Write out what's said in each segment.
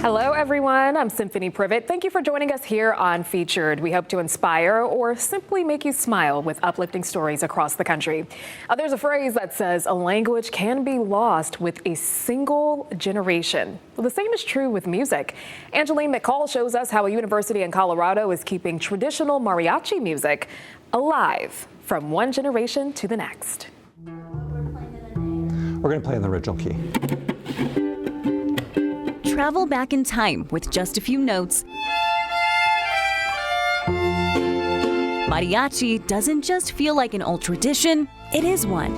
Hello, everyone. I'm Symphony Privet. Thank you for joining us here on Featured. We hope to inspire or simply make you smile with uplifting stories across the country. There's a phrase that says a language can be lost with a single generation. Well, the same is true with music. Angeline McCall shows us how a university in Colorado is keeping traditional mariachi music alive from one generation to the next. We're going to play in the original key. Travel back in time with just a few notes. Mariachi doesn't just feel like an old tradition, it is one.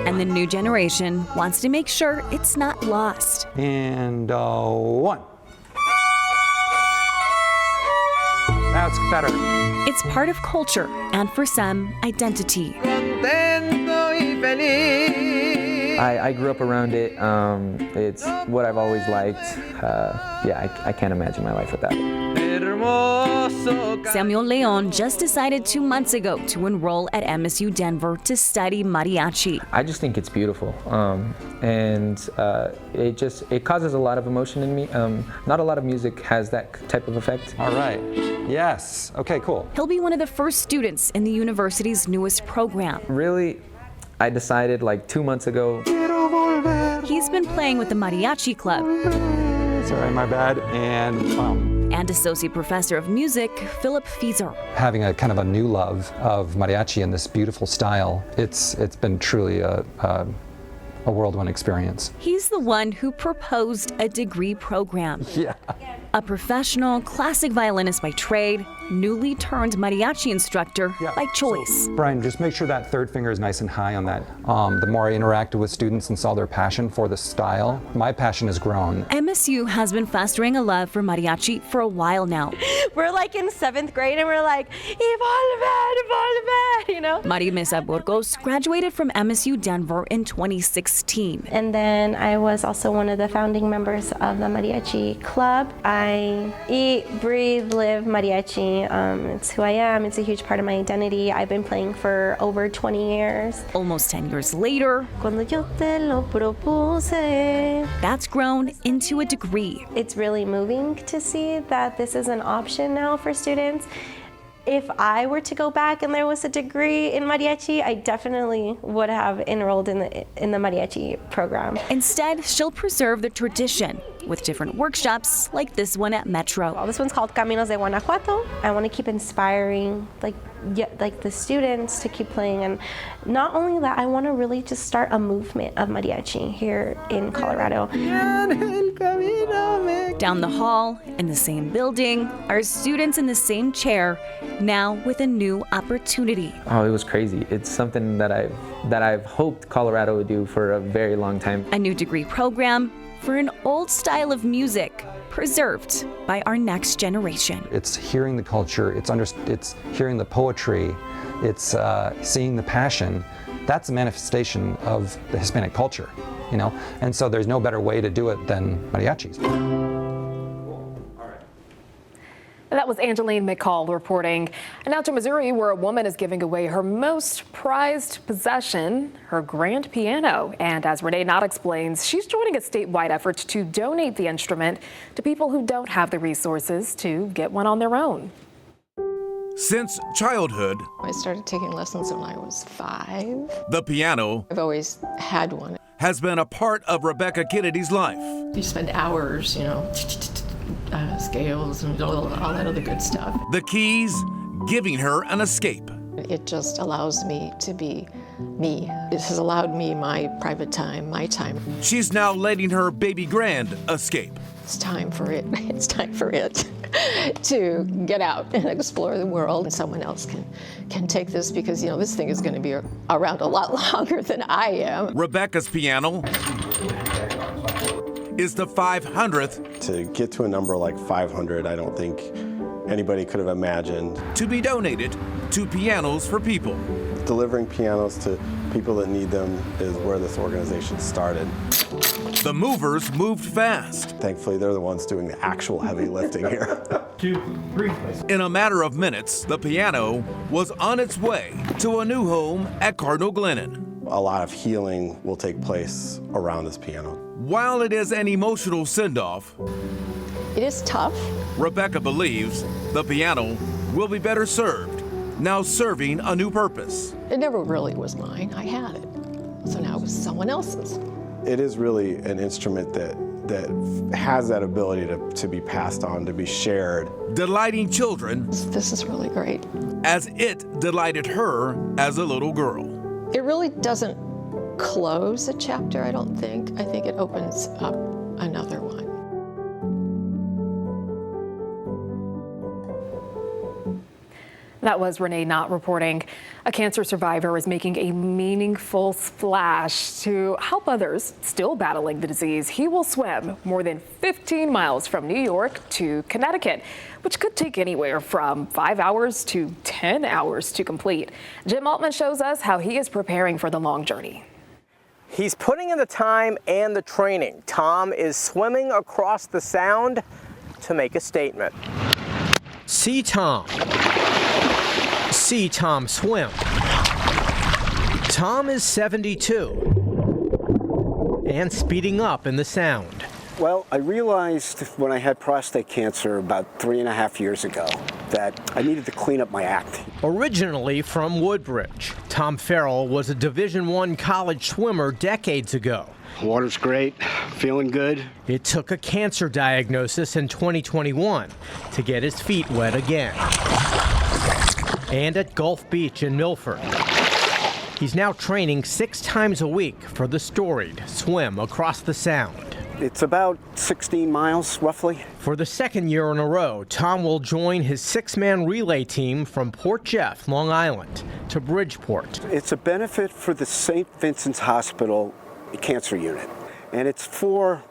And the new generation wants to make sure it's not lost. And one. That's better. It's part of culture and for some, identity. I grew up around it. It's what I've always liked. I can't imagine my life without it. Samuel Leon just decided 2 months ago to enroll at MSU Denver to study mariachi. I just think it's beautiful, and it causes a lot of emotion in me. Not a lot of music has that type of effect. All right. Yes. Okay, cool. He'll be one of the first students in the university's newest program. Really, I decided like 2 months ago. He's been playing with the Mariachi Club. Sorry, my bad. And Associate Professor of Music, Philip Fieser. Having a kind of a new love of mariachi in this beautiful style, it's been truly a whirlwind experience. He's the one who proposed a degree program. Yeah. A professional classic violinist by trade, newly turned mariachi instructor by choice. So, Brian, just make sure that third finger is nice and high on that. The more I interacted with students and saw their passion for the style, my passion has grown. MSU has been fostering a love for mariachi for a while now. We're like in 7th grade and we're like, evolve, you know? Maria Mesa Burgos graduated from MSU Denver in 2016. And then I was also one of the founding members of the Mariachi Club. I eat, breathe, live mariachi. It's who I am. It's a huge part of my identity. I've been playing for over 20 years. Almost 10 years later, Cuando yo te lo propuse. That's grown into a degree. It's really moving to see that this is an option now for students. If I were to go back and there was a degree in mariachi, I definitely would have enrolled in the mariachi program. Instead, she'll preserve the tradition with different workshops like this one at Metro. Well, this one's called Caminos de Guanajuato. I want to keep inspiring like the students to keep playing, and not only that, I want to really just start a movement of mariachi here in Colorado. Down the hall, in the same building, are students in the same chair, now with a new opportunity. Oh, it was crazy. It's something that I've hoped Colorado would do for a very long time. A new degree program for an old style of music preserved by our next generation. It's hearing the culture, it's hearing the poetry, it's seeing the passion. That's a manifestation of the Hispanic culture, you know? And so there's no better way to do it than mariachis. That was Angeline McCall reporting. And now to Missouri, where a woman is giving away her most prized possession, her grand piano. And as Renee Knott explains, she's joining a statewide effort to donate the instrument to people who don't have the resources to get one on their own. Since childhood, I started taking lessons when I was 5. the piano I've always had one. has been a part of Rebecca Kennedy's life. You spend hours, scales and all that other good stuff. The keys giving her an escape. It just allows me to be me. It has allowed me my private time, my time. She's now letting her baby grand escape. It's time for it. It's time for it to get out and explore the world. And someone else can take this because, this thing is going to be around a lot longer than I am. Rebecca's piano is the 500th. To get to a number like 500, I don't think anybody could have imagined. To be donated to Pianos for People. Delivering pianos to people that need them is where this organization started. The movers moved fast. Thankfully, they're the ones doing the actual heavy lifting here. 2, 3. In a matter of minutes, the piano was on its way to a new home at Cardinal Glennon. A lot of healing will take place around this piano. While it is an emotional send-off, It is tough. Rebecca believes the piano will be better served, now serving a new purpose. It never really was mine. I had it. So now it was someone else's. It is really an instrument that has that ability to be passed on, to be shared. Delighting children This is really great. as it delighted her as a little girl. It really doesn't close a chapter, I don't think. I think it opens up another one. That was Renee Knott reporting. A cancer survivor is making a meaningful splash to help others still battling the disease. He will swim more than 15 miles from New York to Connecticut, which could take anywhere from 5 hours to 10 hours to complete. Jim Altman shows us how he is preparing for the long journey. He's putting in the time and the training. Tom is swimming across the Sound to make a statement. See Tom. See Tom swim. Tom is 72 and speeding up in the Sound. Well, I realized when I had prostate cancer about 3.5 years ago that I needed to clean up my act. Originally from Woodbridge, Tom Farrell was a Division I college swimmer decades ago. Water's great, feeling good. It took a cancer diagnosis in 2021 to get his feet wet again. And at Gulf Beach in Milford. He's now training 6 times a week for the storied swim across the Sound. It's about 16 miles, roughly. For the second year in a row, Tom will join his 6-man relay team from Port Jeff, Long Island, to Bridgeport. It's a benefit for the St. Vincent's Hospital Cancer Unit. And it's for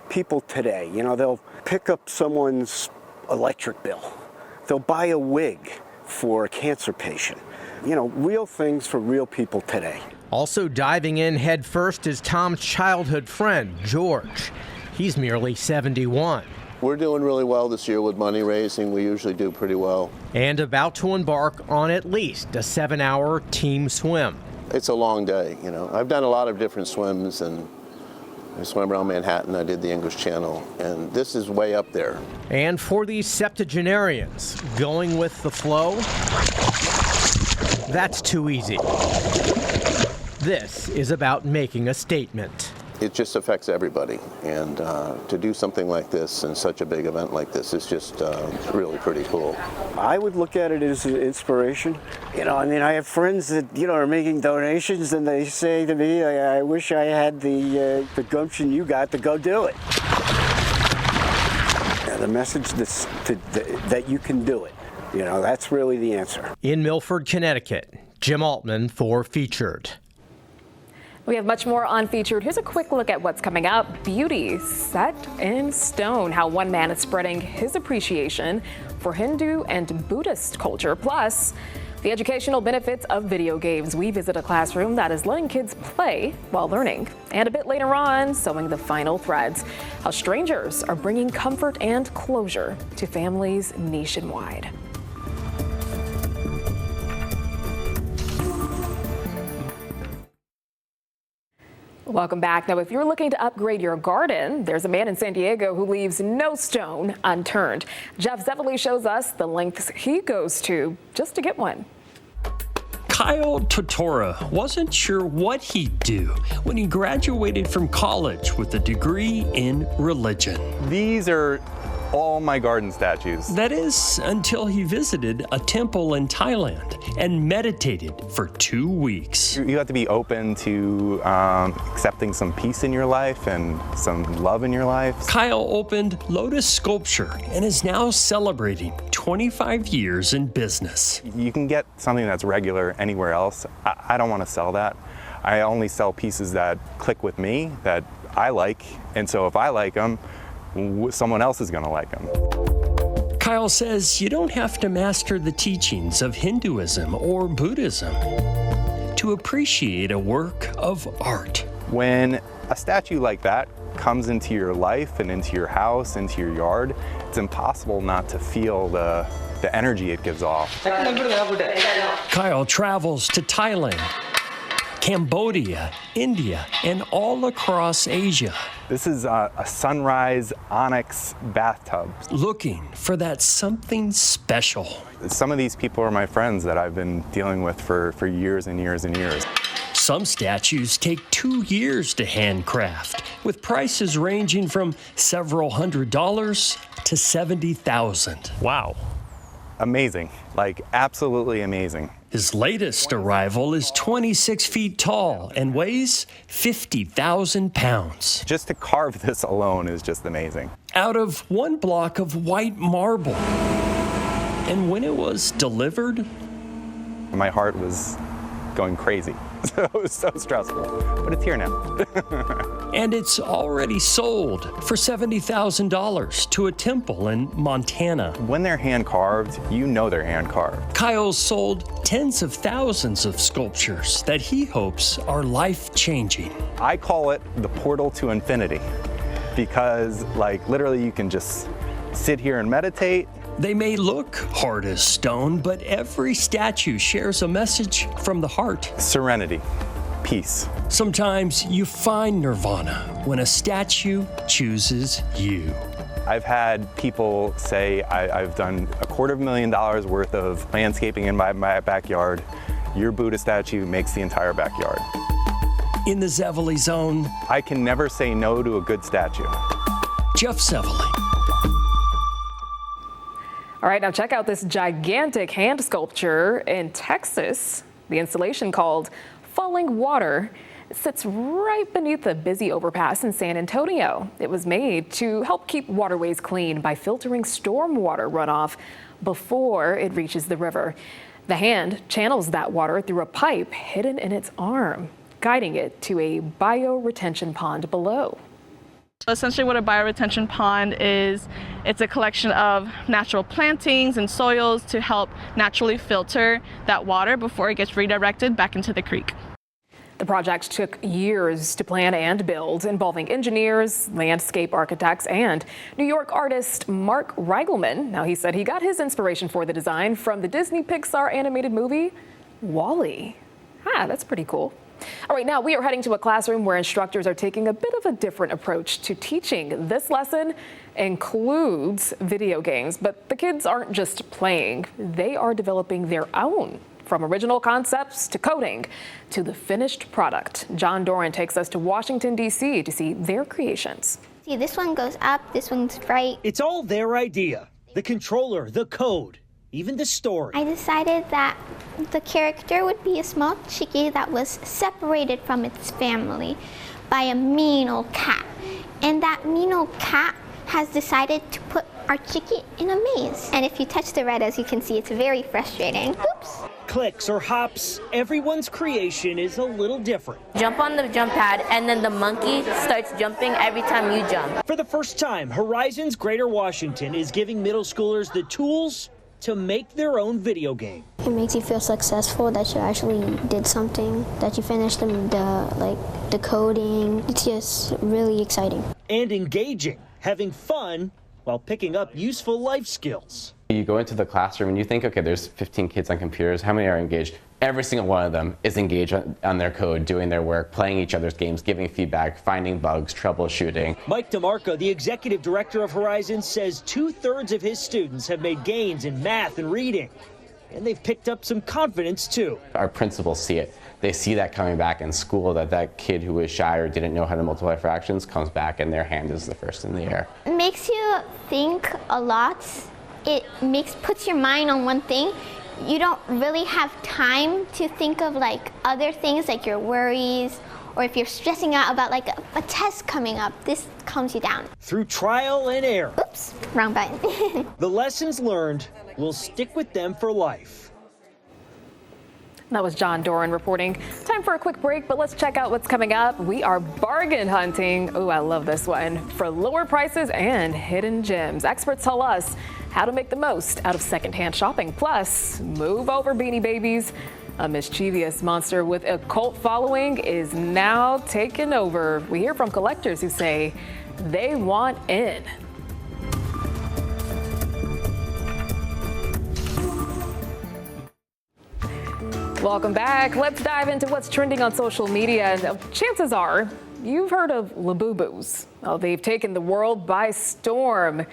people today. You know, they'll pick up someone's electric bill. They'll buy a wig for a cancer patient. You know, real things for real people today. Also diving in head first is Tom's childhood friend, George. He's merely 71. We're doing really well this year with money raising. We usually do pretty well. And about to embark on at least a 7-hour team swim. It's a long day, you know. I've done a lot of different swims, and I swam around Manhattan, I did the English Channel, and this is way up there. And for these septuagenarians, going with the flow, that's too easy. This is about making a statement. It just affects everybody, and to do something like this and such a big event like this is just really pretty cool. I would look at it as an inspiration. You know, I mean, I have friends that, you know, are making donations, and they say to me, I wish I had the gumption you got to go do it. And the message that you can do it, you know, that's really the answer. In Milford, Connecticut, Jim Altman for Featured. We have much more on Featured. Here's a quick look at what's coming up. Beauty set in stone. How one man is spreading his appreciation for Hindu and Buddhist culture. Plus, the educational benefits of video games. We visit a classroom that is letting kids play while learning. And a bit later on, sewing the final threads. How strangers are bringing comfort and closure to families nationwide. Welcome back. Now, if you're looking to upgrade your garden, there's a man in San Diego who leaves no stone unturned. Jeff Zevely shows us the lengths he goes to just to get one. Kyle Totora wasn't sure what he'd do when he graduated from college with a degree in religion. These are all my garden statues. That is, until he visited a temple in Thailand and meditated for 2 weeks. You have to be open to accepting some peace in your life and some love in your life. Kyle opened Lotus Sculpture and is now celebrating 25 years in business. You can get something that's regular anywhere else. I don't want to sell that. I only sell pieces that click with me, that I like, and so if I like them, someone else is going to like them. Kyle says you don't have to master the teachings of Hinduism or Buddhism to appreciate a work of art. When a statue like that comes into your life and into your house, into your yard, it's impossible not to feel the energy it gives off. Kyle travels to Thailand, Cambodia, India, and all across Asia. This is a sunrise onyx bathtub. Looking for that something special. Some of these people are my friends that I've been dealing with for years and years and years. Some statues take 2 years to handcraft, with prices ranging from several $100s to $70,000. Wow. Amazing, like absolutely amazing. His latest arrival is 26 feet tall and weighs 50,000 pounds. Just to carve this alone is just amazing. Out of 1 block of white marble. And when it was delivered, my heart was going crazy. So it was so stressful, but it's here now. And it's already sold for $70,000 to a temple in Montana. When they're hand carved, you know they're hand carved. Kyle's sold tens of thousands of sculptures that he hopes are life-changing. I call it the portal to infinity because, like, literally you can just sit here and meditate. They may look hard as stone, but every statue shares a message from the heart. Serenity, peace. Sometimes you find nirvana when a statue chooses you. I've had people say, I've done $250,000 worth of landscaping in my backyard. Your Buddha statue makes the entire backyard. In the Zevely zone, I can never say no to a good statue. Jeff Zevely. All right, now check out this gigantic hand sculpture in Texas. The installation, called Falling Water, sits right beneath the busy overpass in San Antonio. It was made to help keep waterways clean by filtering stormwater runoff before it reaches the river. The hand channels that water through a pipe hidden in its arm, guiding it to a bioretention pond below. Essentially what a bioretention pond is, it's a collection of natural plantings and soils to help naturally filter that water before it gets redirected back into the creek. The project took years to plan and build, involving engineers, landscape architects, and New York artist Mark Reigelman. Now, he said he got his inspiration for the design from the Disney Pixar animated movie, WALL-E. That's pretty cool. All right, now we are heading to a classroom where instructors are taking a bit of a different approach to teaching. This lesson includes video games, but the kids aren't just playing, they are developing their own. From original concepts to coding to the finished product. John Doran takes us to Washington, D.C. to see their creations. See, this one goes up, this one's right. It's all their idea. The controller, the code, even the story. I decided that the character would be a small chickie that was separated from its family by a mean old cat. And that mean old cat has decided to put our chickie in a maze. And if you touch the red, as you can see, it's very frustrating. Oops. Clicks or hops, everyone's creation is a little different. Jump on the jump pad, and then the monkey starts jumping every time you jump. For the first time, Horizons Greater Washington is giving middle schoolers the tools to make their own video game. It makes you feel successful that you actually did something, that you finished the coding. It's just really exciting. And engaging, having fun while picking up useful life skills. You go into the classroom and you think, okay, there's 15 kids on computers, how many are engaged? Every single one of them is engaged on their code, doing their work, playing each other's games, giving feedback, finding bugs, troubleshooting. Mike DeMarco, the executive director of Horizons, says 2/3 of his students have made gains in math and reading. And they've picked up some confidence too. Our principals see it. They see that coming back in school, that kid who was shy or didn't know how to multiply fractions comes back and their hand is the first in the air. It makes you think a lot. It puts your mind on one thing. You don't really have time to think of other things like your worries, or if you're stressing out about a test coming up, this calms you down. Through trial and error. Oops, wrong button. The lessons learned will stick with them for life. That was John Doran reporting. Time for a quick break, but let's check out what's coming up. We are bargain hunting. Oh, I love this one. For lower prices and hidden gems. Experts tell us how to make the most out of secondhand shopping. Plus, move over, Beanie Babies. A mischievous monster with a cult following is now taken over. We hear from collectors who say they want in. Welcome back. Let's dive into what's trending on social media. Now, chances are you've heard of Labubus. Oh, they've taken the world by storm.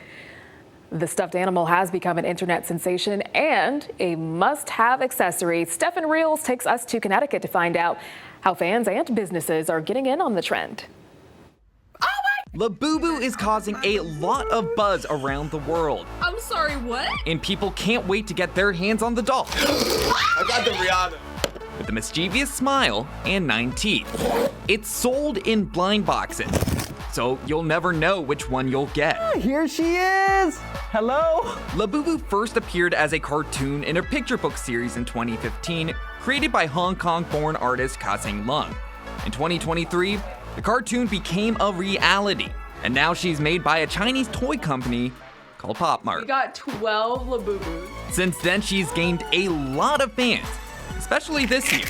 The stuffed animal has become an internet sensation and a must-have accessory. Stefan Reels takes us to Connecticut to find out how fans and businesses are getting in on the trend. Labubu is causing a lot of buzz around the world. I'm sorry, what? And people can't wait to get their hands on the doll. I got the Rihanna. With a mischievous smile and 9 teeth. It's sold in blind boxes, so you'll never know which one you'll get. Here she is! Hello? Labubu first appeared as a cartoon in a picture book series in 2015, created by Hong Kong-born artist Ka-Seng Lung. In 2023, the cartoon became a reality, and now she's made by a Chinese toy company called Pop Mart. We got 12 Labubus. Since then, she's gained a lot of fans, especially this year.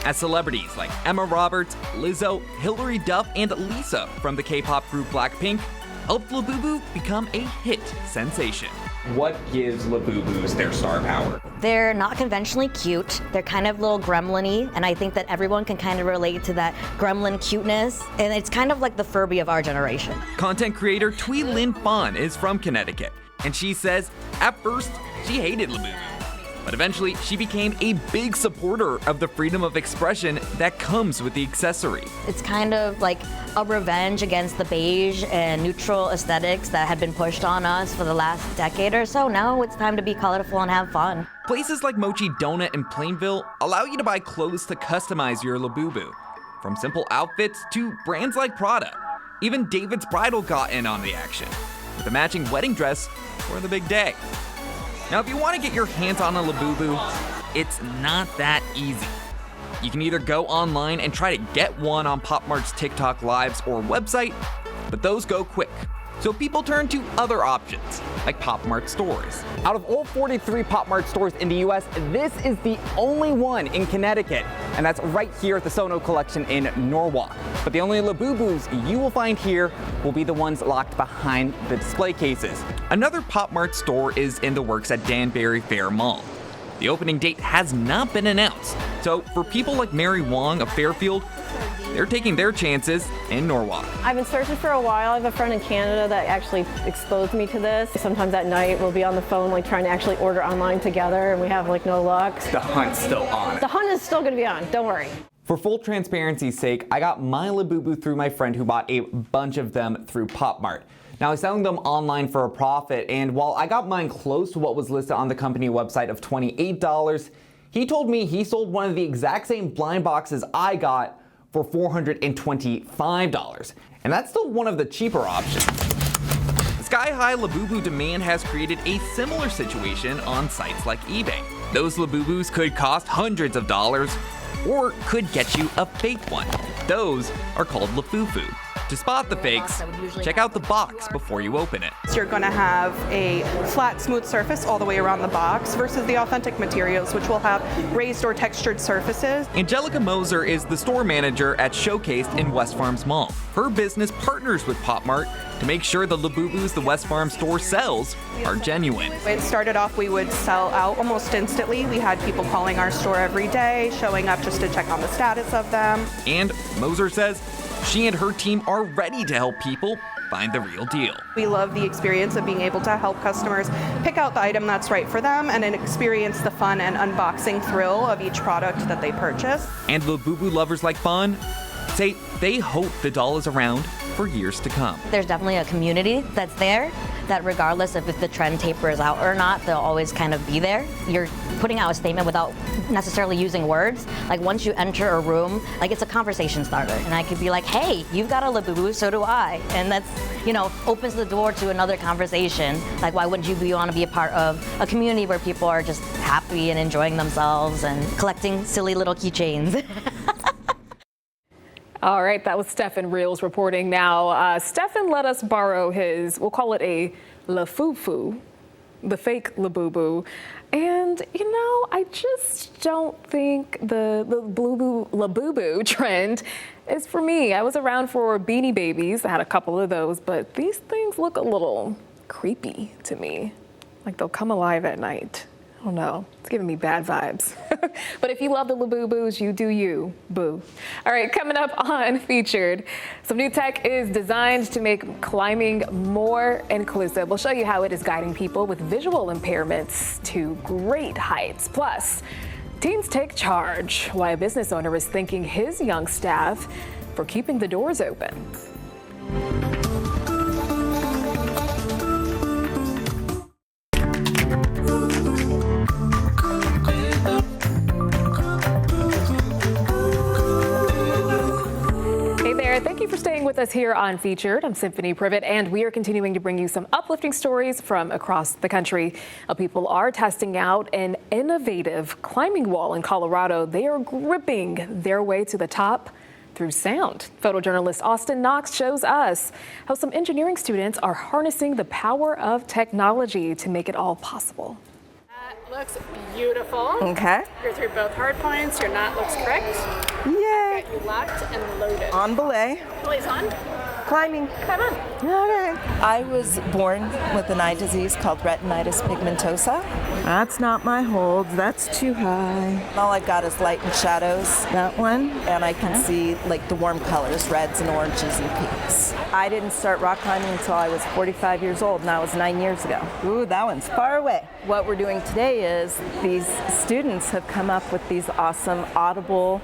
As celebrities like Emma Roberts, Lizzo, Hilary Duff, and Lisa from the K-pop group Blackpink helped Labubu become a hit sensation. What gives Labubus their star power? They're not conventionally cute. They're kind of little gremlin-y, and I think that everyone can kind of relate to that gremlin cuteness, and it's kind of like the Furby of our generation. Content creator Thuy Linh Phan is from Connecticut, and she says at first she hated Labubu, but eventually she became a big supporter of the freedom of expression that comes with the accessory. It's kind of like a revenge against the beige and neutral aesthetics that had been pushed on us for the last decade or so. Now it's time to be colorful and have fun. Places like Mochi Donut in Plainville allow you to buy clothes to customize your Labubu, from simple outfits to brands like Prada. Even David's Bridal got in on the action, with a matching wedding dress for the big day. Now, if you want to get your hands on a Labubu, it's not that easy. You can either go online and try to get one on Pop Mart's TikTok lives or website, but those go quick. So people turn to other options, like Pop Mart stores. Out of all 43 Pop Mart stores in the US, this is the only one in Connecticut, and that's right here at the Sono Collection in Norwalk. But the only Labubus you will find here will be the ones locked behind the display cases. Another Pop Mart store is in the works at Danbury Fair Mall. The opening date has not been announced, so for people like Mary Wong of Fairfield, they're taking their chances in Norwalk. I've been searching for a while. I have a friend in Canada that actually exposed me to this. Sometimes at night we'll be on the phone like trying to actually order online together and we have like no luck. The hunt's still on. The hunt is still going to be on, don't worry. For full transparency's sake, I got my Labubu through my friend who bought a bunch of them through Pop Mart. Now he's selling them online for a profit, and while I got mine close to what was listed on the company website of $28, he told me he sold one of the exact same blind boxes I got for $425, and that's still one of the cheaper options. Sky-high Labubu demand has created a similar situation on sites like eBay. Those Labubus could cost hundreds of dollars, or could get you a fake one. Those are called Lafufu. To spot the fakes, check out the box before you open it. You're going to have a flat, smooth surface all the way around the box versus the authentic materials, which will have raised or textured surfaces. Angelica Moser is the store manager at Showcased in West Farms Mall. Her business partners with Pop Mart to make sure the Labubus the West Farms store sells are genuine. It started off, we would sell out almost instantly. We had people calling our store every day, showing up just to check on the status of them. And Moser says she and her team are ready to help people find the real deal. We love the experience of being able to help customers pick out the item that's right for them and then experience the fun and unboxing thrill of each product that they purchase. And Labubu lovers like Fawn say they hope the doll is around for years to come. There's definitely a community that's there that regardless of if the trend tapers out or not, they'll always kind of be there. You're putting out a statement without necessarily using words. Like once you enter a room, like it's a conversation starter. And I could be like, hey, you've got a Labubu, so do I. And that's, you know, opens the door to another conversation. Like why wouldn't you want to be a part of a community where people are just happy and enjoying themselves and collecting silly little keychains? All right, that was Stefan Reels reporting. Now, Stefan let us borrow his, we'll call it a Lafufu. the fake Labubu. And, you know, I just don't think the Labubu trend is for me. I was around for Beanie Babies. I had a couple of those, but these things look a little creepy to me. Like they'll come alive at night. I don't know. It's giving me bad vibes. But if you love the Labubus, you do you, boo. All right, coming up on Featured, some new tech is designed to make climbing more inclusive. We'll show you how it is guiding people with visual impairments to great heights. Plus, teens take charge, why a business owner is thanking his young staff for keeping the doors open. Thank you for staying with us here on Featured. I'm Symphony Privet, and we are continuing to bring you some uplifting stories from across the country. People are testing out an innovative climbing wall in Colorado. They are gripping their way to the top through sound. Photojournalist Austin Knox shows us how some engineering students are harnessing the power of technology to make it all possible. Looks beautiful. Okay. You're through both hard points. Your knot looks correct. Yay. Got you locked and loaded. On belay. Belay's on. Climbing. Come on. Okay. I was born with an eye disease called retinitis pigmentosa. That's not my holds. That's too high. All I've got is light and shadows. That one. And I can see like the warm colors, reds and oranges and pinks. I didn't start rock climbing until I was 45 years old, and that was 9 years ago. Ooh, that one's far away. What we're doing today is these students have come up with these awesome audible,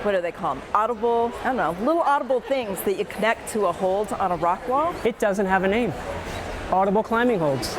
what do they call them? Audible, I don't know, little audible things that you connect to a hold on a rock wall. It doesn't have a name. Audible climbing holds.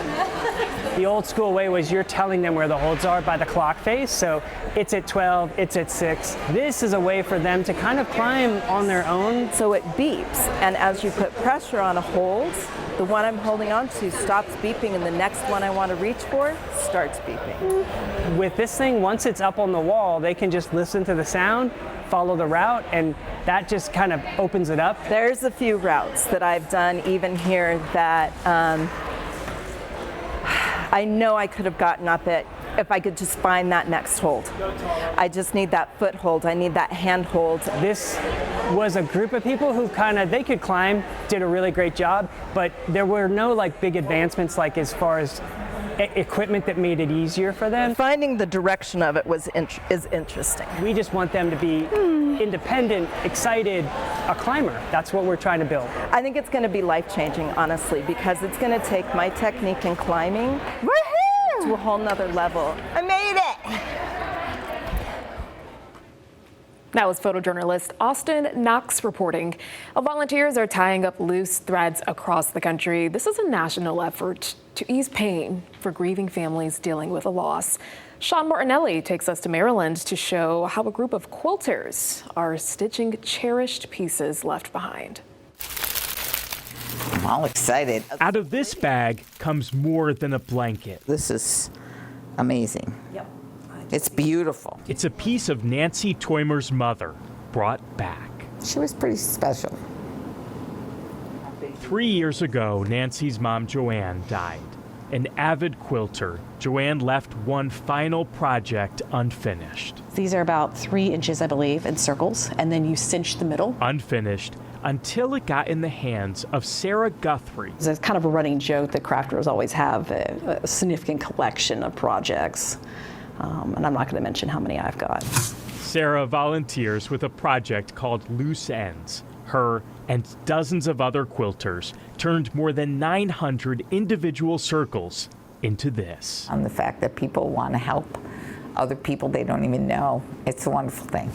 The old school way was you're telling them where the holds are by the clock face, so it's at 12, it's at 6. This is a way for them to kind of climb on their own. So it beeps, and as you put pressure on a hold, the one I'm holding on to stops beeping, and the next one I want to reach for starts beeping. With this thing, once it's up on the wall, they can just listen to the sound, follow the route, and that just kind of opens it up. There's a few routes that I've done even here that I know I could have gotten up it if I could just find that next hold. I just need that foothold. I need that handhold. This was a group of people who they could climb, did a really great job, but there were no like big advancements like as far as equipment that made it easier for them. Finding the direction of it is interesting. We just want them to be independent, excited, a climber. That's what we're trying to build. I think it's going to be life-changing, honestly, because it's going to take my technique in climbing to a whole nother level. I made it! That was photojournalist Austin Knox reporting. Volunteers are tying up loose threads across the country. This is a national effort to ease pain for grieving families dealing with a loss. Sean Martinelli takes us to Maryland to show how a group of quilters are stitching cherished pieces left behind. I'm all excited. Out of this bag comes more than a blanket. This is amazing. Yep. It's beautiful. It's a piece of Nancy Toymer's mother brought back. She was pretty special. 3 years ago, Nancy's mom, Joanne, died. An avid quilter, Joanne left one final project unfinished. These are about 3 inches, I believe, in circles, and then you cinch the middle. Unfinished until it got in the hands of Sarah Guthrie. It's kind of a running joke that crafters always have a significant collection of projects. And I'm not going to mention how many I've got. Sarah volunteers with a project called Loose Ends. Her and dozens of other quilters turned more than 900 individual circles into this. And the fact that people want to help other people they don't even know, it's a wonderful thing.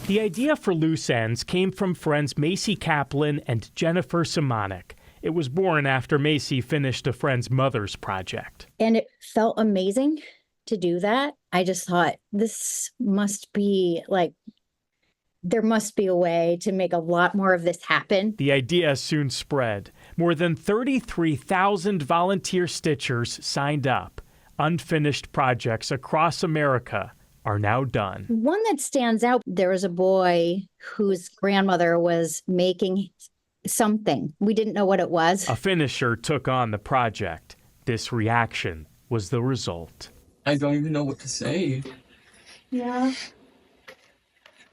The idea for Loose Ends came from friends Macy Kaplan and Jennifer Simonik. It was born after Macy finished a friend's mother's project. And it felt amazing to do that. I just thought this must be there must be a way to make a lot more of this happen. The idea soon spread. More than 33,000 volunteer stitchers signed up. Unfinished projects across America are now done. One that stands out, there was a boy whose grandmother was making something. We didn't know what it was. A finisher took on the project. This reaction was the result. I don't even know what to say. Yeah.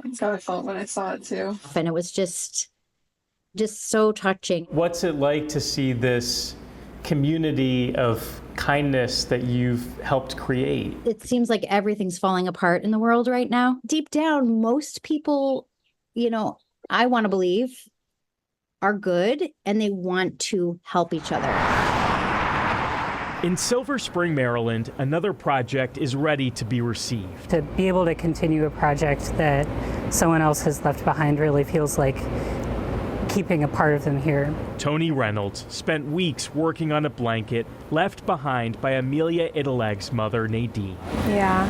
That's how I felt when I saw it too. And it was just so touching. What's it like to see this community of kindness that you've helped create? It seems like everything's falling apart in the world right now. Deep down, most people, I want to believe, are good and they want to help each other. In Silver Spring, Maryland, another project is ready to be received. To be able to continue a project that someone else has left behind really feels like keeping a part of them here. Tony Reynolds spent weeks working on a blanket left behind by Amelia Idaleg's mother, Nadine. Yeah,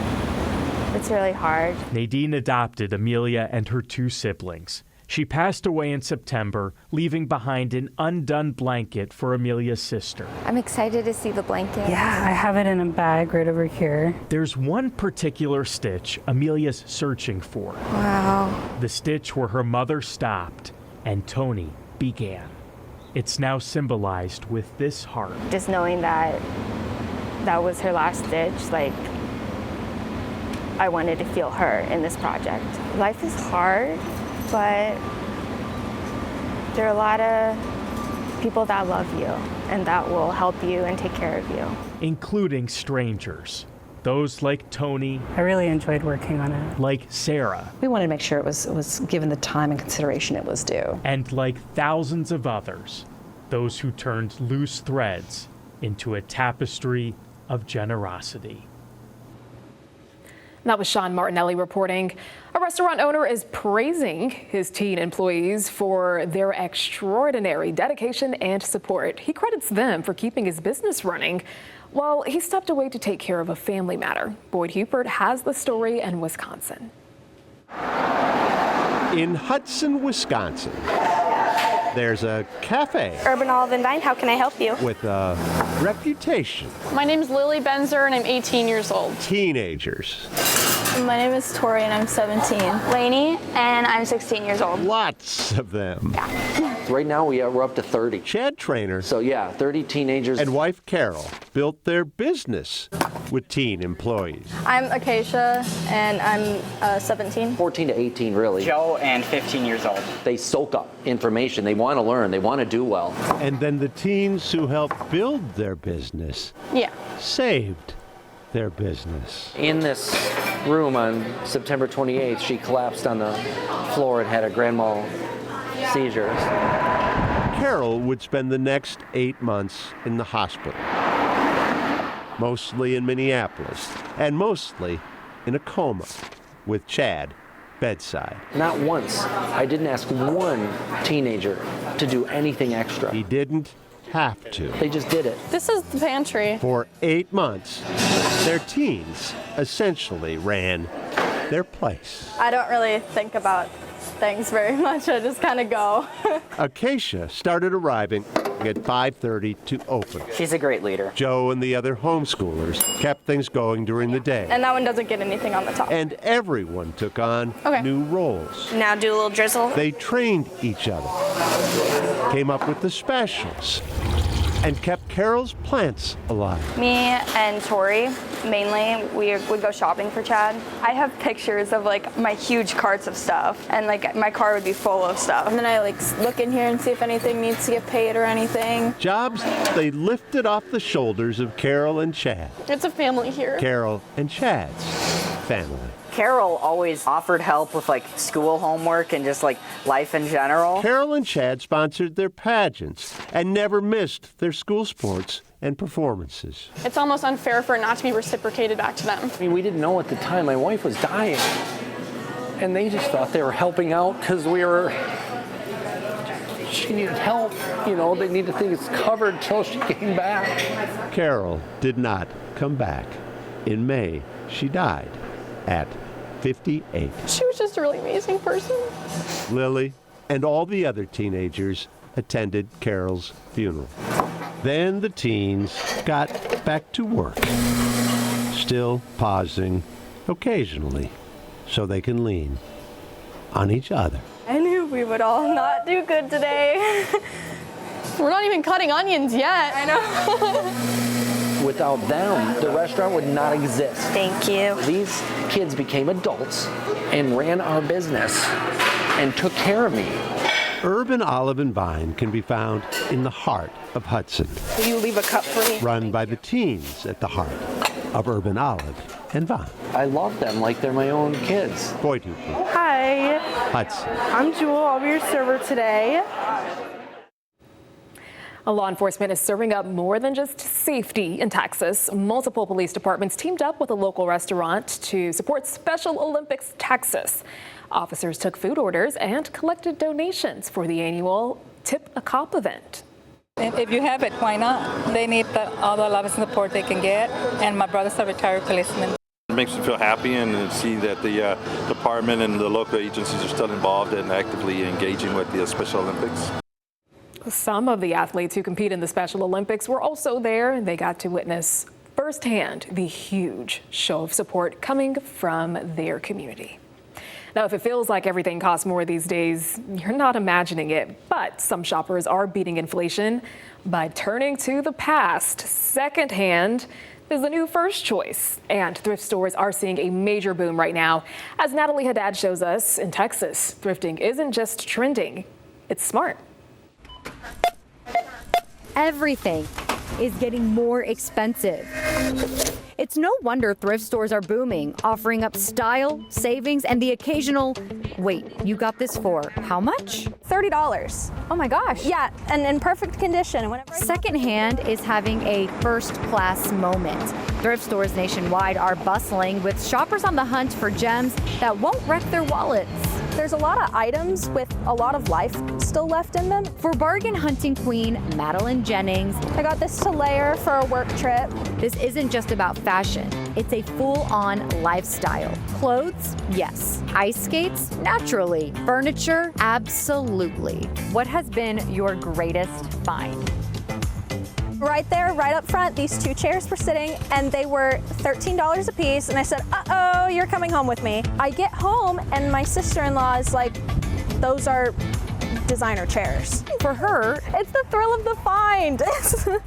it's really hard. Nadine adopted Amelia and her 2 siblings. She passed away in September, leaving behind an undone blanket for Amelia's sister. I'm excited to see the blanket. Yeah, I have it in a bag right over here. There's one particular stitch Amelia's searching for. Wow. The stitch where her mother stopped and Tony began. It's now symbolized with this heart. Just knowing that was her last stitch, I wanted to feel her in this project. Life is hard, but there are a lot of people that love you and that will help you and take care of you. Including strangers. Those like Tony. I really enjoyed working on it. Like Sarah. We wanted to make sure it was given the time and consideration it was due. And like thousands of others, those who turned loose threads into a tapestry of generosity. That was Sean Martinelli reporting. A restaurant owner is praising his teen employees for their extraordinary dedication and support. He credits them for keeping his business running while he stepped away to take care of a family matter. Boyd Hupert has the story in Wisconsin. In Hudson, Wisconsin, there's a cafe Urban Olive and Vine, how can I help you? with a reputation. My name is Lily Benzer and I'm 18 years old. Teenagers. My name is Tori and I'm 17. Lainey and I'm 16 years old. Lots of them. Right now we're up to 30. Chad Trainer. So yeah, 30 teenagers. And wife Carol built their business with teen employees. I'm Acacia and I'm 17. 14 to 18 really. Joe and 15 years old. They soak up information. They want to learn. They want to do well. And then the teens who helped build their business saved their business. In this room on September 28th, she collapsed on the floor and had a grand mal seizures. Carol would spend the next 8 months in the hospital, mostly in Minneapolis, and mostly in a coma, with Chad bedside. Not once. I didn't ask one teenager to do anything extra. He didn't have to. They just did it. This is the pantry. For 8 months, their teens essentially ran their place. I don't really think about things very much. I just kind of go. Acacia started arriving at 5:30 to open. She's a great leader. Joe and the other homeschoolers kept things going during the day. And that one doesn't get anything on the top. And everyone took on new roles. Now do a little drizzle. They trained each other, came up with the specials, and kept Carol's plants alive. Me and Tori, mainly, we would go shopping for Chad. I have pictures of my huge carts of stuff, and my car would be full of stuff. And then I look in here and see if anything needs to get paid or anything. Jobs they lifted off the shoulders of Carol and Chad. It's a family here. Carol and Chad's family. Carol always offered help with school homework and just life in general. Carol and Chad sponsored their pageants and never missed their school sports and performances. It's almost unfair for it not to be reciprocated back to them. I mean, we didn't know at the time my wife was dying. And they just thought they were helping out because she needed help. They needed things covered till she came back. Carol did not come back. In May, she died at 58. She was just a really amazing person. Lily and all the other teenagers attended Carol's funeral. Then the teens got back to work, still pausing occasionally so they can lean on each other. I knew we would all not do good today. We're not even cutting onions yet. I know. Without them, the restaurant would not exist. Thank you. These kids became adults and ran our business and took care of me. Urban Olive and Vine can be found in the heart of Hudson. Will you leave a cup for me? Run by the teens at the heart of Urban Olive and Vine. I love them like they're my own kids. Boy, do you. Hi. Hudson. I'm Jewel. I'll be your server today. Law enforcement is serving up more than just safety in Texas. Multiple police departments teamed up with a local restaurant to support Special Olympics Texas. Officers took food orders and collected donations for the annual Tip a Cop event. If you have it, why not? They need all the love and support they can get, and my brother's a retired policeman. It makes me feel happy and see that the department and the local agencies are still involved and actively engaging with the Special Olympics. Some of the athletes who compete in the Special Olympics were also there. They got to witness firsthand the huge show of support coming from their community. Now, if it feels like everything costs more these days, you're not imagining it. But some shoppers are beating inflation by turning to the past. Secondhand is the new first choice. And thrift stores are seeing a major boom right now. As Natalie Haddad shows us, in Texas, thrifting isn't just trending, it's smart. Everything is getting more expensive. It's no wonder thrift stores are booming, offering up style, savings, and the occasional, wait, you got this for how much? $30. Oh my gosh. Yeah, and in perfect condition. Secondhand is having a first-class moment. Thrift stores nationwide are bustling with shoppers on the hunt for gems that won't wreck their wallets. There's a lot of items with a lot of life still left in them. For bargain hunting queen Madeline Jennings, I got this to layer for a work trip. This isn't just about fashion. It's a full-on lifestyle. Clothes? Yes. Ice skates? Naturally. Furniture? Absolutely. What has been your greatest find? Right there, right up front, these two chairs were sitting and they were $13 a piece. And I said, uh-oh, you're coming home with me. I get home and my sister-in-law is like, those are designer chairs. For her, it's the thrill of the find.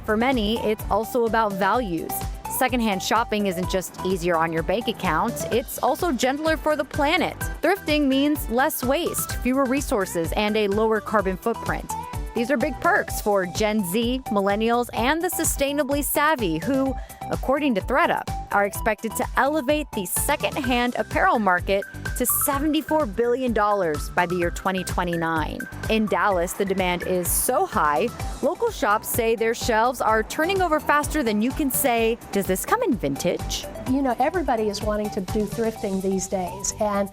For many, it's also about values. Secondhand shopping isn't just easier on your bank account, it's also gentler for the planet. Thrifting means less waste, fewer resources, and a lower carbon footprint. These are big perks for Gen Z, millennials, and the sustainably savvy who, according to ThredUp, are expected to elevate the secondhand apparel market to $74 billion by the year 2029. In Dallas, the demand is so high, local shops say their shelves are turning over faster than you can say, does this come in vintage? You know, everybody is wanting to do thrifting these days, and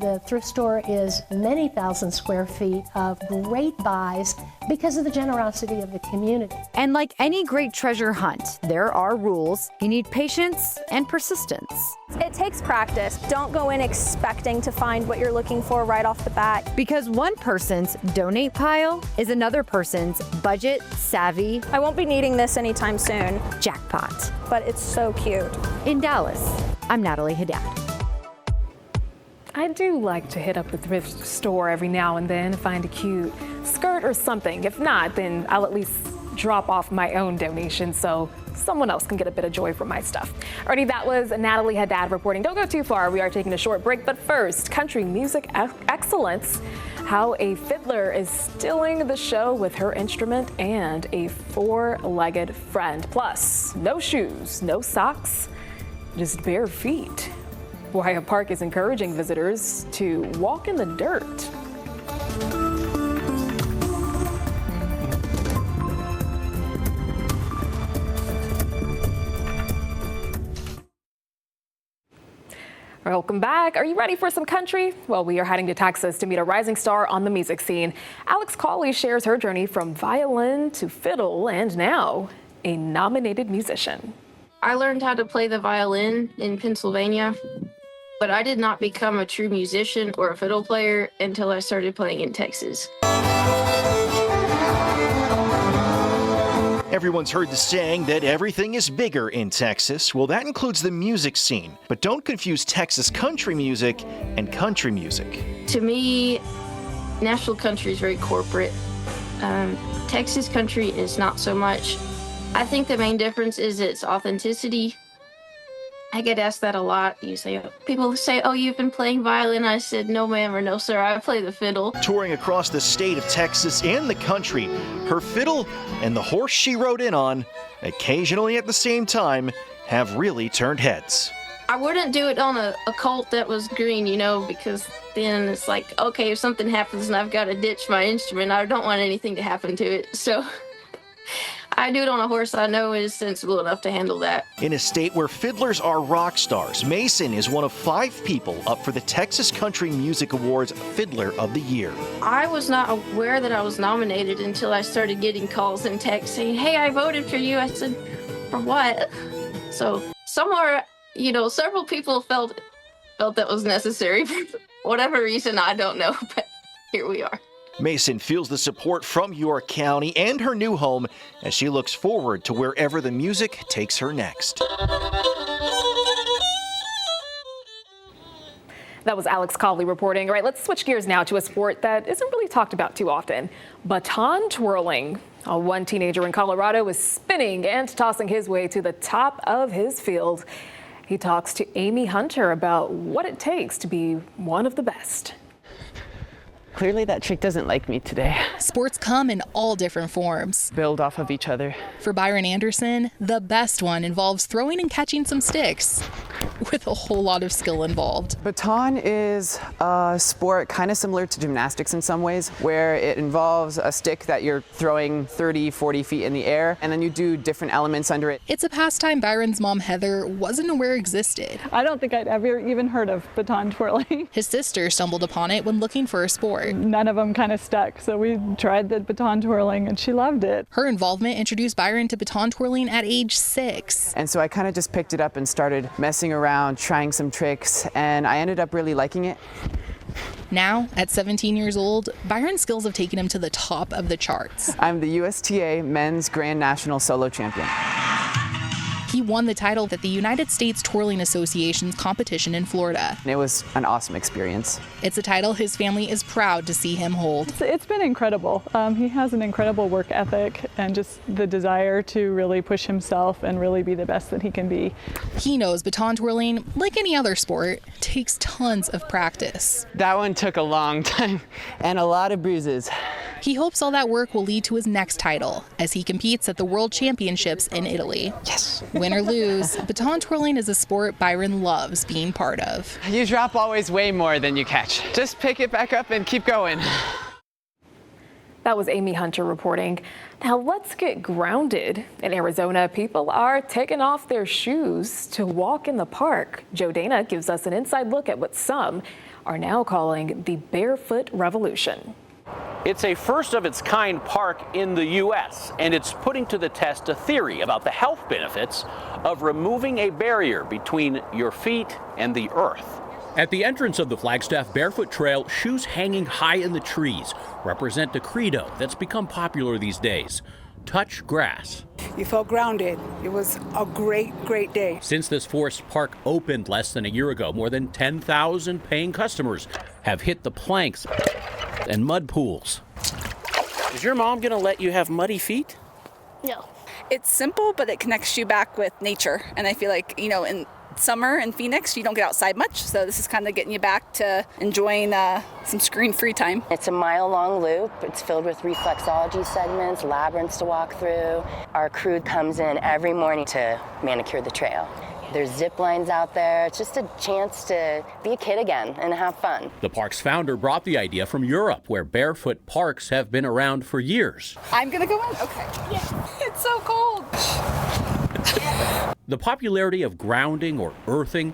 the thrift store is many thousand square feet of great buys because of the generosity of the community. And like any great treasure hunt, there are rules. You need patience and persistence. It takes practice. Don't go in expecting to find what you're looking for right off the bat. Because one person's donate pile is another person's budget savvy. I won't be needing this anytime soon. Jackpot. But it's so cute. In Dallas, I'm Natalie Haddad. I do like to hit up the thrift store every now and then, find a cute skirt or something. If not, then I'll at least drop off my own donation so someone else can get a bit of joy from my stuff. Alrighty, that was Natalie Haddad reporting. Don't go too far. We are taking a short break, but first, country music excellence. How a fiddler is stealing the show with her instrument and a four-legged friend. Plus, no shoes, no socks, just bare feet. Why a park is encouraging visitors to walk in the dirt. Welcome back. Are you ready for some country? Well, we are heading to Texas to meet a rising star on the music scene. Alex Cawley shares her journey from violin to fiddle and now a nominated musician. I learned how to play the violin in Pennsylvania, but I did not become a true musician or a fiddle player until I started playing in Texas. Everyone's heard the saying that everything is bigger in Texas. Well, that includes the music scene. But don't confuse Texas country music and country music. To me, Nashville country is very corporate. Texas country is not so much. I think the main difference is its authenticity. I get asked that a lot. People say, "Oh, you've been playing violin." I said, "No, ma'am," or "No, sir, I play the fiddle." Touring across the state of Texas and the country, her fiddle and the horse she rode in on, occasionally at the same time, have really turned heads. I wouldn't do it on a colt that was green, because then it's like, okay, if something happens and I've got to ditch my instrument, I don't want anything to happen to it. So I do it on a horse I know is sensible enough to handle that. In a state where fiddlers are rock stars, Mason is one of 5 people up for the Texas Country Music Awards Fiddler of the Year. I was not aware that I was nominated until I started getting calls and texts saying, "Hey, I voted for you." I said, "For what?" So somewhere, several people felt that was necessary for whatever reason, I don't know, but here we are. Mason feels the support from York County and her new home as she looks forward to wherever the music takes her next. That was Alex Cawley reporting. All right, let's switch gears now to a sport that isn't really talked about too often, baton twirling. One teenager in Colorado is spinning and tossing his way to the top of his field. He talks to Amy Hunter about what it takes to be one of the best. Clearly that chick doesn't like me today. Sports come in all different forms. Build off of each other. For Byron Anderson, the best one involves throwing and catching some sticks, with a whole lot of skill involved. Baton is a sport kind of similar to gymnastics in some ways, where it involves a stick that you're throwing 30, 40 feet in the air, and then you do different elements under it. It's a pastime Byron's mom, Heather, wasn't aware existed. I don't think I'd ever even heard of baton twirling. His sister stumbled upon it when looking for a sport. None of them kind of stuck, so we tried the baton twirling and she loved it. Her involvement introduced Byron to baton twirling at age 6. And so I kind of just picked it up and started messing around, trying some tricks, and I ended up really liking it. Now, at 17 years old, Byron's skills have taken him to the top of the charts. I'm the USTA Men's Grand National Solo Champion. He won the title at the United States Twirling Association's competition in Florida. It was an awesome experience. It's a title his family is proud to see him hold. It's been incredible. He has an incredible work ethic and just the desire to really push himself and really be the best that he can be. He knows baton twirling, like any other sport, takes tons of practice. That one took a long time and a lot of bruises. He hopes all that work will lead to his next title as he competes at the World Championships in Italy. Yes. Win or lose, baton twirling is a sport Byron loves being part of. You drop always way more than you catch. Just pick it back up and keep going. That was Amy Hunter reporting. Now let's get grounded. In Arizona, people are taking off their shoes to walk in the park. Joe Dana gives us an inside look at what some are now calling the barefoot revolution. It's a first of its kind park in the U.S., and it's putting to the test a theory about the health benefits of removing a barrier between your feet and the earth. At the entrance of the Flagstaff Barefoot Trail, shoes hanging high in the trees represent a credo that's become popular these days. Touch grass. You felt grounded. It was a great, great day. Since this forest park opened less than a year ago, more than 10,000 paying customers have hit the planks and mud pools. Is your mom gonna let you have muddy feet? No. It's simple, but it connects you back with nature. And I feel like, in summer in Phoenix, you don't get outside much. So this is kind of getting you back to enjoying some screen-free time. It's a mile-long loop. It's filled with reflexology segments, labyrinths to walk through. Our crew comes in every morning to manicure the trail. There's zip lines out there. It's just a chance to be a kid again and have fun. The park's founder brought the idea from Europe, where barefoot parks have been around for years. I'm gonna go in? Okay. Yeah. It's so cold. The popularity of grounding or earthing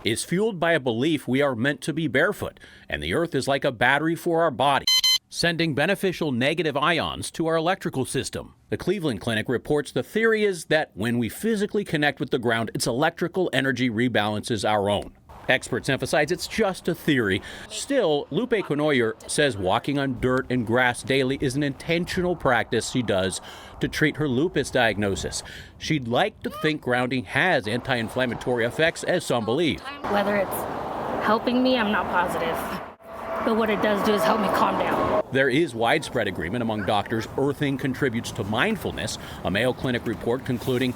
is fueled by a belief we are meant to be barefoot, and the earth is like a battery for our body, sending beneficial negative ions to our electrical system. The Cleveland Clinic reports the theory is that when we physically connect with the ground, its electrical energy rebalances our own. Experts emphasize it's just a theory. Still, Lupe Conoyer says walking on dirt and grass daily is an intentional practice she does to treat her lupus diagnosis. She'd like to think grounding has anti-inflammatory effects, as some believe. Whether it's helping me, I'm not positive. but what it does do is help me calm down. There is widespread agreement among doctors earthing contributes to mindfulness. A Mayo Clinic report concluding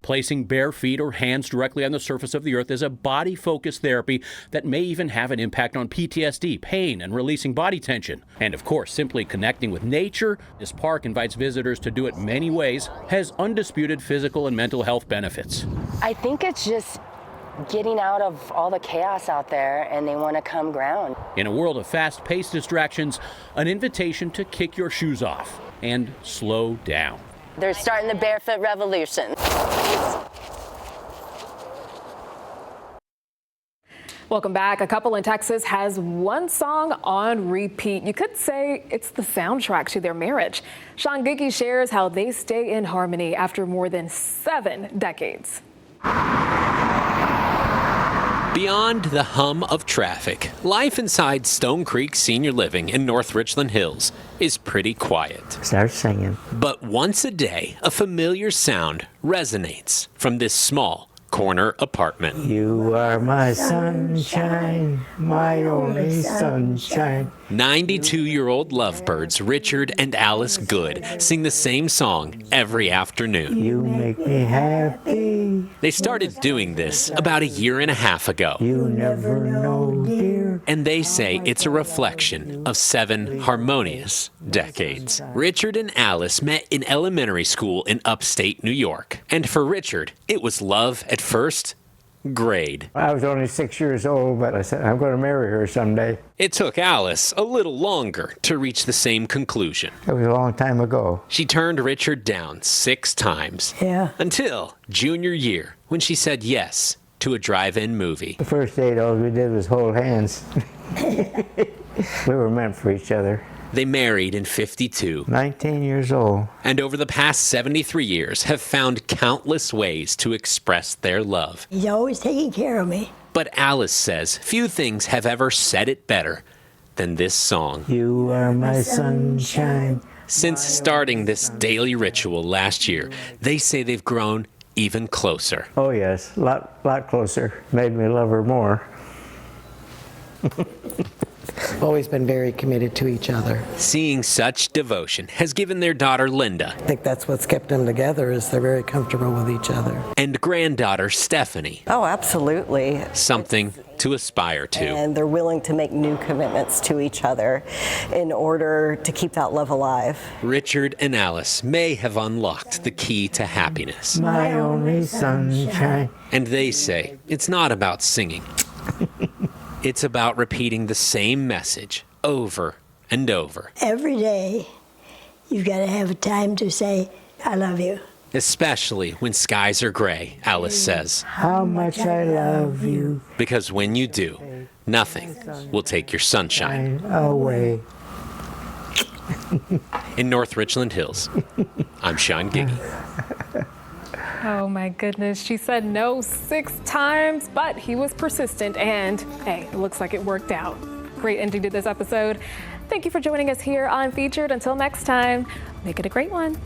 placing bare feet or hands directly on the surface of the earth is a body-focused therapy that may even have an impact on PTSD, pain, and releasing body tension. And of course, simply connecting with nature, this park invites visitors to do it many ways, has undisputed physical and mental health benefits. I think it's just getting out of all the chaos out there, and they want to come ground. In a world of fast-paced distractions, an invitation to kick your shoes off and slow down. They're starting the barefoot revolution. Welcome back. A couple in Texas has one song on repeat. You could say it's the soundtrack to their marriage. Sean Giggy shares how they stay in harmony after more than 7 decades. Beyond the hum of traffic, life inside Stone Creek Senior Living in North Richland Hills is pretty quiet. Start singing. But once a day, a familiar sound resonates from this small corner apartment. You are my sunshine, my only sunshine. 92-year-old lovebirds Richard and Alice Good sing the same song every afternoon. You make me happy. They started doing this about 1.5 years ago. You never know, dear. And they say it's a reflection of 7 harmonious decades. Richard and Alice met in elementary school in upstate New York. And for Richard, it was love at first grade. I was only 6 years old, but I said, I'm going to marry her someday. It took Alice a little longer to reach the same conclusion. It was a long time ago. She turned Richard down 6 times. Yeah. Until junior year, when she said yes to a drive-in movie. The first date, all we did was hold hands. We were meant for each other. They married in 52. 19 years old. And over the past 73 years have found countless ways to express their love. He's always taking care of me. But Alice says few things have ever said it better than this song. You are my sunshine. Since starting this daily ritual last year, they say they've grown even closer. Oh yes, a lot closer. Made me love her more. Always been very committed to each other. Seeing such devotion has given their daughter Linda. I think that's what's kept them together, is they're very comfortable with each other. And granddaughter Stephanie. Oh, absolutely. Something to aspire to. And they're willing to make new commitments to each other in order to keep that love alive. Richard and Alice may have unlocked the key to happiness. My only sunshine. And they say it's not about singing. It's about repeating the same message over and over. Every day, you've got to have a time to say, I love you. Especially when skies are gray, Alice says. How much I love you. Because when you do, nothing will take your sunshine away. In North Richland Hills, I'm Sean Giggy. Oh my goodness, she said no 6 times, but he was persistent and hey, it looks like it worked out. Great ending to this episode. Thank you for joining us here on Featured. Until next time, make it a great one.